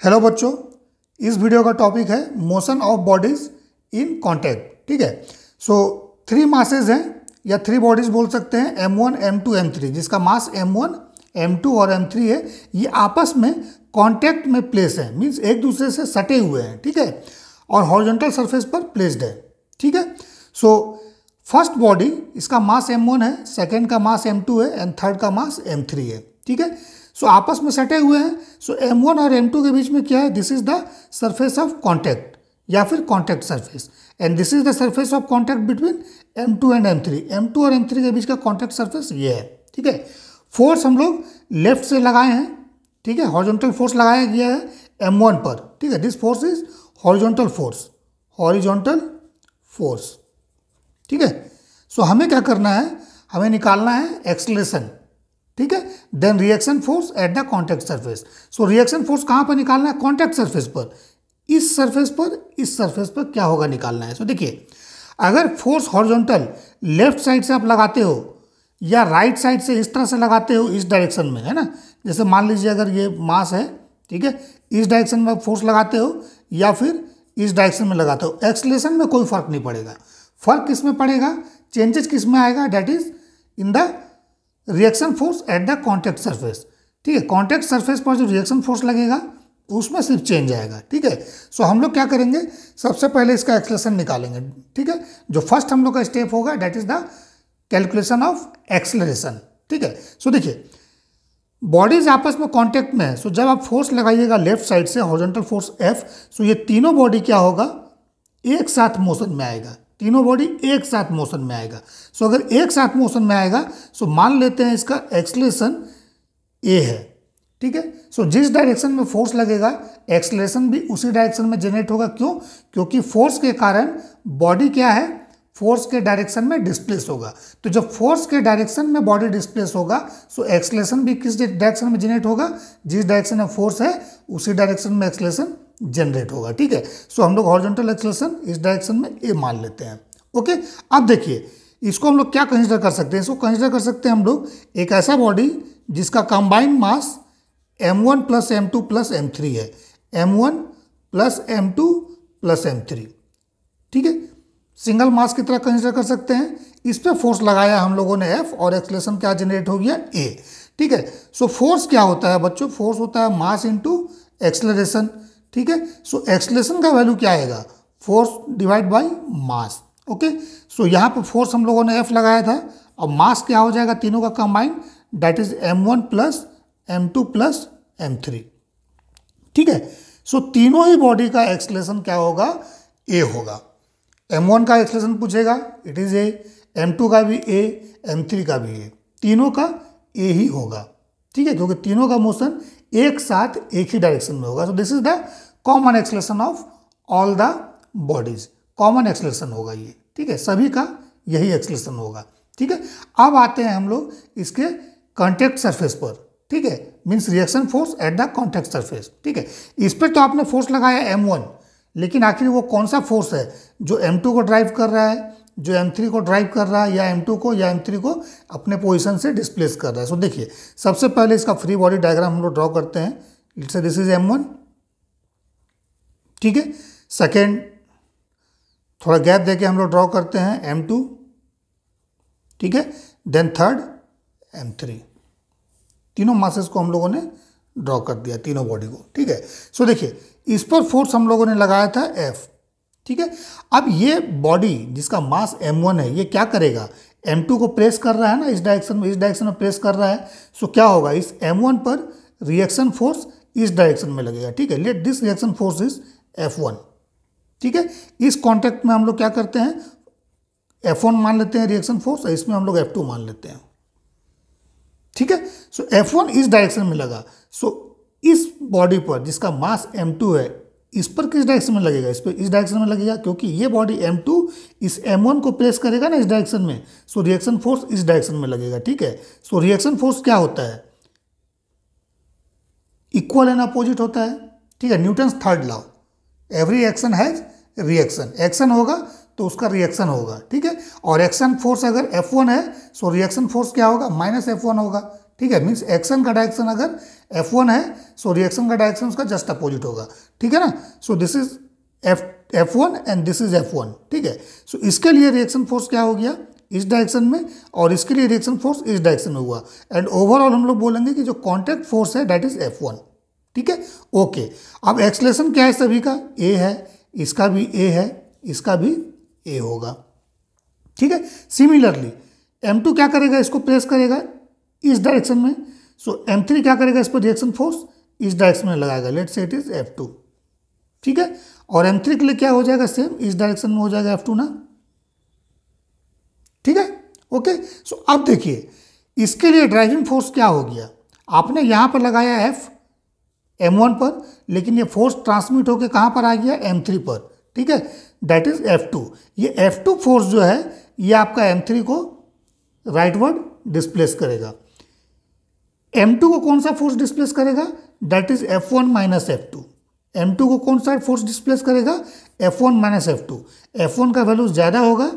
Hello बच्चों, इस video का टॉपिक है motion of bodies in contact. ठीक है। सो 3 मासेज हैं या 3 बॉडीज बोल सकते हैं, M1, M2, M3, जिसका मास M1, M2 और M3 है। ये आपस में कांटेक्ट में प्लेस है, मीन्स एक दूसरे से सटे हुए हैं। ठीक है। और हॉरिजॉन्टल सरफेस पर प्लेस्ड है। ठीक है। सो फर्स्ट बॉडी, इसका मास M1 है, सेकेंड का मास M2 है एंड थर्ड का मास M3 है। ठीक है। सो आपस में सटे हुए हैं। सो M1 और M2 के बीच में क्या है? This is the surface of contact या फिर contact surface, and this is the surface of contact between M2 and M3। M2 और M3 के बीच का कॉन्टैक्ट सरफेस ये है। ठीक है। फोर्स हम लोग लेफ्ट से लगाए हैं। ठीक है। हॉरिजॉन्टल फोर्स लगाया गया है M1 पर। ठीक है। This force is horizontal force, horizontal force. ठीक है। सो हमें क्या करना है? हमें निकालना है एक्सेलरेशन। ठीक है। Then reaction force at the contact surface. So reaction force कहाँ पर निकालना है? कॉन्टैक्ट सरफेस पर। इस सरफेस पर क्या होगा निकालना है। सो देखिए, अगर फोर्स हॉरिजॉन्टल लेफ्ट साइड से आप लगाते हो या राइट साइड से इस तरह से लगाते हो, इस डायरेक्शन में, है ना। जैसे मान लीजिए अगर ये मास है, ठीक है, इस डायरेक्शन में आप फोर्स लगाते हो या फिर इस डायरेक्शन में लगाते हो, एक्सेलरेशन में कोई फर्क नहीं पड़ेगा। फर्क किस में पड़ेगा? चेंजेस किस में आएगा? That is in the reaction force at the contact surface. ठीक है। कॉन्टैक्ट सरफेस पर जो रिएक्शन फोर्स लगेगा उसमें सिर्फ चेंज आएगा। ठीक है। सो हम लोग क्या करेंगे? सबसे पहले इसका एक्सेलरेशन निकालेंगे। ठीक है। जो फर्स्ट हम लोग का स्टेप होगा that is the calculation of acceleration. ठीक है। सो देखिए, बॉडीज आपस में कांटेक्ट में है। सो जब आप फोर्स लगाइएगा लेफ्ट साइड से, हॉरिजॉन्टल फोर्स F, सो ये तीनों बॉडी क्या होगा? एक साथ मोशन में आएगा। तीनों बॉडी एक साथ मोशन में आएगा। सो अगर एक साथ मोशन में आएगा, सो मान लेते हैं इसका एक्सेलरेशन A है। ठीक है। सो जिस डायरेक्शन में फोर्स लगेगा, एक्सेलरेशन भी उसी डायरेक्शन में जनरेट होगा। क्यों? क्योंकि फोर्स के कारण बॉडी क्या है? फोर्स के डायरेक्शन में डिस्प्लेस होगा। तो जब फोर्स के डायरेक्शन में बॉडी डिस्प्लेस होगा, सो एक्सेलरेशन भी किस डायरेक्शन में जनरेट होगा? जिस डायरेक्शन में फोर्स है उसी डायरेक्शन में एक्सेलरेशन जनरेट होगा। ठीक है। सो हम लोग हॉरिजॉन्टल एक्सेलरेशन इस डायरेक्शन में A मान लेते हैं। ओके। अब देखिए, इसको हम लोग क्या कंसिडर कर सकते हैं? इसको कंसिडर कर सकते हैं हम लोग एक ऐसा बॉडी जिसका कंबाइंड मास M1 plus M2 plus M3 है। M1 plus M2 plus M3। ठीक है। सिंगल मास की तरह कंसिडर कर सकते हैं। इस पर फोर्स लगाया हम लोगों ने F, और एक्सेलरेशन क्या जनरेट हो गया? A। ठीक है। सो फोर्स क्या होता है बच्चों? फोर्स होता है मास इंटू एक्सेलरेशन। ठीक है। सो एक्सेलरेशन का वैल्यू क्या आएगा? Force divide by mass. Okay. So यहाँ पर फोर्स हम लोगों ने F लगाया था, और मास क्या हो जाएगा तीनों का combined? That is M1 plus M2 plus M3। ठीक है। सो तीनों ही बॉडी का एक्सेलरेशन क्या होगा? A होगा। M1 का एक्सेलरेशन पूछेगा, इट इज A। M2 का भी A, M3 का भी A। तीनों का A ही होगा। ठीक है। क्योंकि तीनों का मोशन एक साथ एक ही डायरेक्शन में होगा। सो this is the common acceleration of all the bodies. Common acceleration होगा ये। ठीक है। सभी का यही एक्सेलरेशन होगा। ठीक है। अब आते हैं हम लोग इसके कॉन्टैक्ट सरफेस पर। ठीक है। Means reaction force at the contact surface. ठीक है। इस पर तो आपने फोर्स लगाया M1, लेकिन आखिर वो कौन सा फोर्स है जो M2 को ड्राइव कर रहा है, जो M3 को ड्राइव कर रहा है, या M2 को या M3 को अपने पोजीशन से डिस्प्लेस कर रहा है? सो देखिए, सबसे पहले इसका फ्री बॉडी डायग्राम हम लोग ड्रॉ करते हैं। Let's say this is M1। ठीक है। सेकेंड, थोड़ा गैप देके हम लोग ड्रॉ करते हैं M2। ठीक है। Then third M3। तीनों मासेस को हम लोगों ने ड्रॉ कर दिया, तीनों बॉडी को। ठीक है। सो देखिए, इस पर फोर्स हम लोगों ने लगाया था F। ठीक है। अब ये बॉडी जिसका मास M1 है, ये क्या करेगा? M2 को प्रेस कर रहा है ना, इस डायरेक्शन में, इस डायरेक्शन में प्रेस कर रहा है। सो क्या होगा? इस M1 पर रिएक्शन फोर्स इस डायरेक्शन में लगेगा। ठीक है। Let this reaction force is F1। ठीक है। इस कॉन्टेक्ट में हम लोग क्या करते हैं? F1 मान लेते हैं रिएक्शन फोर्स, इसमें हम लोग F2 मान लेते हैं। ठीक है। सो F1 इस डायरेक्शन में लगा। सो इस बॉडी पर जिसका मास M2 है, इस पर किस डायरेक्शन में लगेगा? इस पर इस डायरेक्शन में लगेगा, क्योंकि ये बॉडी M2 इस M1 को प्रेस करेगा ना इस डायरेक्शन में। सो रिएक्शन फोर्स इस डायरेक्शन में लगेगा। ठीक है। सो रिएक्शन फोर्स क्या होता है? इक्वल एंड अपोजिट होता है। ठीक है। Newton's third law, every action has reaction. Action होगा तो उसका रिएक्शन होगा। ठीक है। और एक्शन फोर्स अगर F1 है, सो रिएक्शन फोर्स क्या होगा? माइनस F1 होगा। ठीक है, मीन्स एक्शन का डायरेक्शन अगर F1 है सो रिएक्शन का डायरेक्शन उसका जस्ट अपोजिट होगा, ठीक है ना। सो this is F1 and this is F1, ठीक है। सो इसके लिए रिएक्शन फोर्स क्या हो गया इस डायरेक्शन में, और इसके लिए रिएक्शन फोर्स इस डायरेक्शन में हुआ, एंड ओवरऑल हम लोग बोलेंगे कि जो कॉन्टैक्ट फोर्स है दैट इज F1, ठीक है। ओके, अब एक्सलेशन क्या है सभी का, A है, इसका भी A है, इसका भी A होगा, ठीक है। सिमिलरली M2 क्या करेगा, इसको प्रेस करेगा इस डायरेक्शन में, सो M3 क्या करेगा, इस पर रिएक्शन फोर्स इस डायरेक्शन में लगाएगा, let's say it is F2, ठीक है। और M3 के लिए क्या हो जाएगा, सेम इस डायरेक्शन में हो जाएगा F2 ना, ठीक है। ओके, सो अब देखिए इसके लिए ड्राइविंग फोर्स क्या हो गया, आपने यहां पर लगाया F M1 पर, लेकिन ये फोर्स ट्रांसमिट होकर कहां पर आ गया M3 पर, ठीक है, दैट इज F2। ये F2 फोर्स जो है ये आपका M3 को राइटवर्ड डिस्प्लेस करेगा। M2 को कौन सा फोर्स डिस्प्लेस करेगा, that is F1 minus F2। M2 को कौन सा फोर्स डिस्प्लेस करेगा, F1 माइनस F2। F1 का वैल्यू ज़्यादा होगा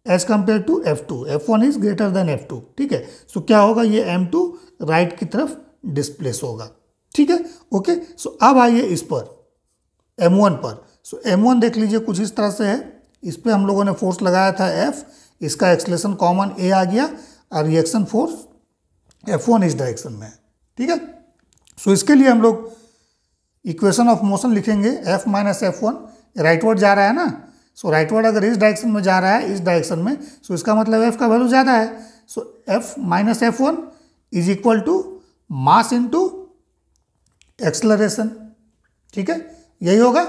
as compare to F2, F1 is greater than F2, ठीक है। सो क्या होगा, ये M2 राइट की तरफ डिस्प्लेस होगा, ठीक है। ओके, सो अब आइए इस पर M1 पर। सो M1 देख लीजिए कुछ इस तरह से है, इस पर हम लोगों ने फोर्स लगाया था F, इसका एक्सलेशन कॉमन A आ गया, और रिएक्शन फोर्स F1 इस डायरेक्शन में है, ठीक है। सो इसके लिए हम लोग इक्वेशन ऑफ मोशन लिखेंगे, F माइनस F1 राइटवर्ड जा रहा है ना, सो राइटवर्ड अगर इस डायरेक्शन में जा रहा है इस डायरेक्शन में, सो इसका मतलब F का वैल्यू ज़्यादा है। So F minus F1 is equal to mass into acceleration, ठीक है, यही होगा,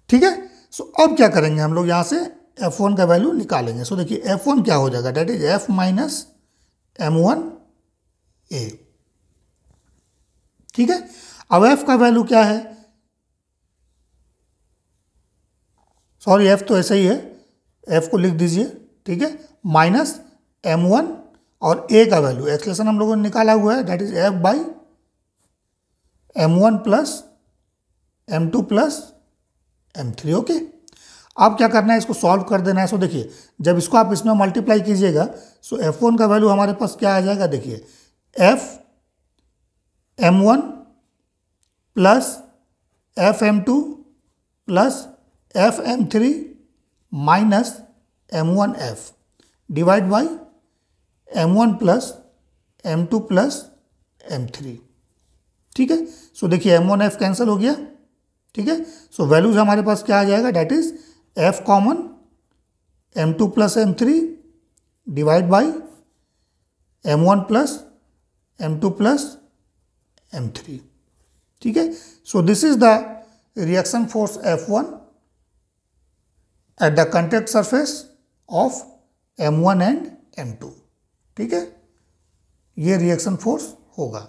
ठीक है। सो अब क्या करेंगे हम लोग, यहाँ से F1 का वैल्यू निकालेंगे। सो देखिए F1 क्या हो जाएगा, that is F minus M1A, ठीक है। अब F का वैल्यू क्या है, सॉरी F तो ऐसा ही है, F को लिख दीजिए, ठीक है, माइनस M1 और A का वैल्यू एक्सलेशन हम लोगों ने निकाला हुआ है, that is F by M1 plus M2 plus M3, okay. अब क्या करना है, इसको सॉल्व कर देना है। सो देखिए जब इसको आप इसमें मल्टीप्लाई कीजिएगा, सो F1 का वैल्यू हमारे पास क्या आ जाएगा, देखिए F M1 plus F M2 plus F M3 minus M1F divide by M1 plus M2 plus M3, ठीक है। सो देखिए M1F कैंसिल हो गया, ठीक है। सो वैल्यूज हमारे पास क्या आ जाएगा, that is F common M2 plus M3 divide by M1 plus M2 plus M3, ठीक है। So this is the reaction force F1 at the contact surface of M1 and M2, ठीक है, ये reaction force होगा,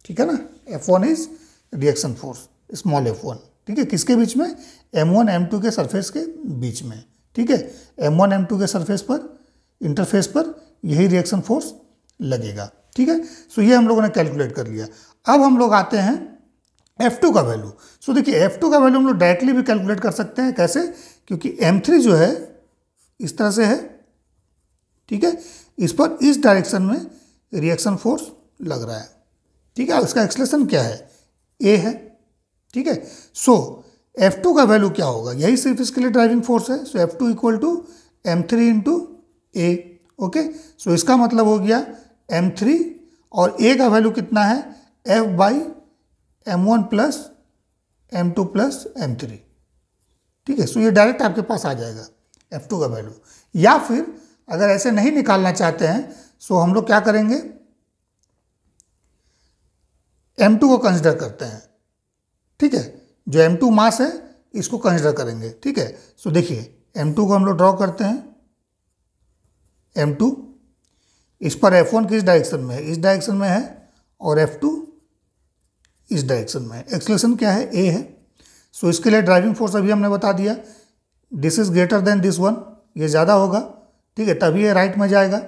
ठीक है ना। F1 is reaction force small f1, ठीक है, किसके बीच में, M1 M2 के सरफेस के बीच में, ठीक है। M1 M2 के सरफेस पर इंटरफेस पर यही रिएक्शन फोर्स लगेगा, ठीक है। सो ये हम लोगों ने कैलकुलेट कर लिया। अब हम लोग आते हैं F2 का वैल्यू। सो देखिए F2 का वैल्यू हम लोग डायरेक्टली भी कैलकुलेट कर सकते हैं, कैसे, क्योंकि M3 जो है इस तरह से है, ठीक है, इस पर इस डायरेक्शन में रिएक्शन फोर्स लग रहा है, ठीक है। इसका एक्सलेशन क्या है, A है, ठीक है। सो F2 का वैल्यू क्या होगा, यही सिर्फ इसके लिए ड्राइविंग फोर्स है। So F2 equal to M3 into A, okay. So इसका मतलब हो गया M3 और A का वैल्यू कितना है, F by M1 plus M2 plus M3, ठीक है। सो ये डायरेक्ट आपके पास आ जाएगा F2 का वैल्यू। या फिर अगर ऐसे नहीं निकालना चाहते हैं, सो हम लोग क्या करेंगे, M2 को कंसिडर करते हैं, ठीक है, जो M2 मास है इसको कंसिडर करेंगे, ठीक है। सो देखिए M2 को हम लोग ड्रॉ करते हैं, M2 इस पर F1 किस डायरेक्शन में है, इस डायरेक्शन में है, और F2 इस डायरेक्शन में है। एक्सलेशन क्या है, A है। सो इसके लिए ड्राइविंग फोर्स अभी हमने बता दिया, this is greater then this one, ये ज़्यादा होगा, ठीक है, तभी ये राइट में जाएगा,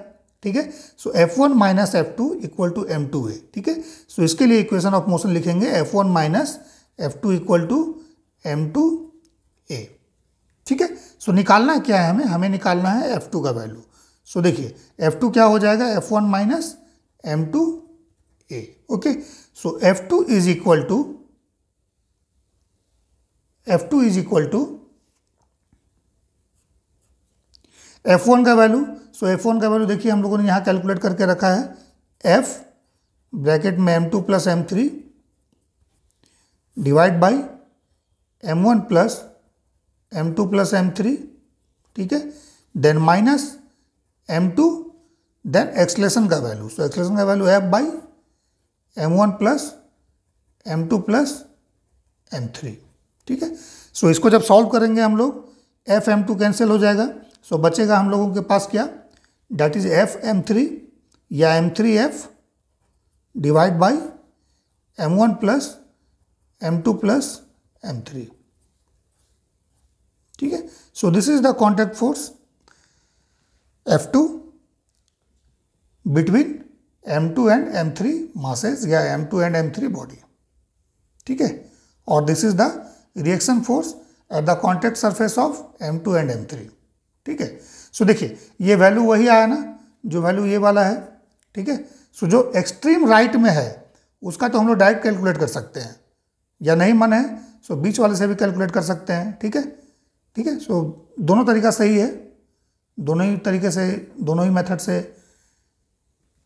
ठीक है। सो F1 minus F2 equal to M2A, ठीक है। सो इसके लिए इक्वेशन ऑफ मोशन लिखेंगे F1 minus F2 equal to M2A, ठीक है। सो निकालना क्या है, हमें निकालना है F2 का वैल्यू। सो देखिए F2 क्या हो जाएगा, F1 minus M2A। Okay, so F2 is equal to F1 का वैल्यू। सो F1 का वैल्यू देखिए हम लोगों ने यहाँ कैलकुलेट करके रखा है, F ब्रैकेट में M2 plus M3 divide by M1 plus M2 plus M3, ठीक है, then minus M2, then acceleration का वैल्यू। सो एक्सलेशन का value F by M1 plus M2 plus M3, ठीक है। सो इसको जब सॉल्व करेंगे हम लोग, F M2 कैंसिल हो जाएगा, सो बचेगा हम लोगों के पास क्या, डेट इज F M3 या M3F divide by M1 plus M2 plus M3, ठीक है। So this is the contact force F2 between M2 and M3 masses या M2 एंड M3 बॉडी, ठीक है। और this is the reaction force at the contact surface of M2 and M3, ठीक है। सो देखिए ये वैल्यू वही आया ना जो वैल्यू ये वाला है, ठीक है। सो जो एक्सट्रीम राइट में है उसका तो हम लोग डायरेक्ट कैलकुलेट कर सकते हैं, या नहीं मन है सो बीच वाले से भी कैलकुलेट कर सकते हैं, ठीक है, ठीक है। सो दोनों तरीका सही है, दोनों ही तरीके से, दोनों ही मेथड से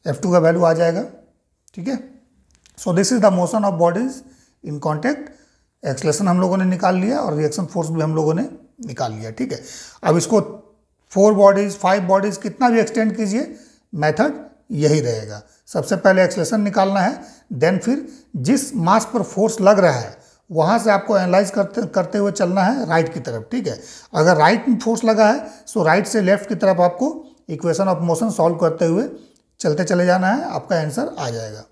F2 का वैल्यू आ जाएगा, ठीक है। So this is the motion of bodies in contact. Acceleration हम लोगों ने निकाल लिया और रिएक्शन फोर्स भी हम लोगों ने निकाल लिया, ठीक है। अब इसको 4 बॉडीज 5 बॉडीज कितना भी एक्सटेंड कीजिए, मेथड यही रहेगा। सबसे पहले एक्सलेशन निकालना है, देन फिर जिस मास पर फोर्स लग रहा है वहाँ से आपको एनालाइज करते हुए चलना है राइट की तरफ, ठीक है। अगर राइट में फोर्स लगा है सो राइट से लेफ्ट की तरफ आपको इक्वेशन ऑफ मोशन सॉल्व करते हुए चलते चले जाना है, आपका आंसर आ जाएगा।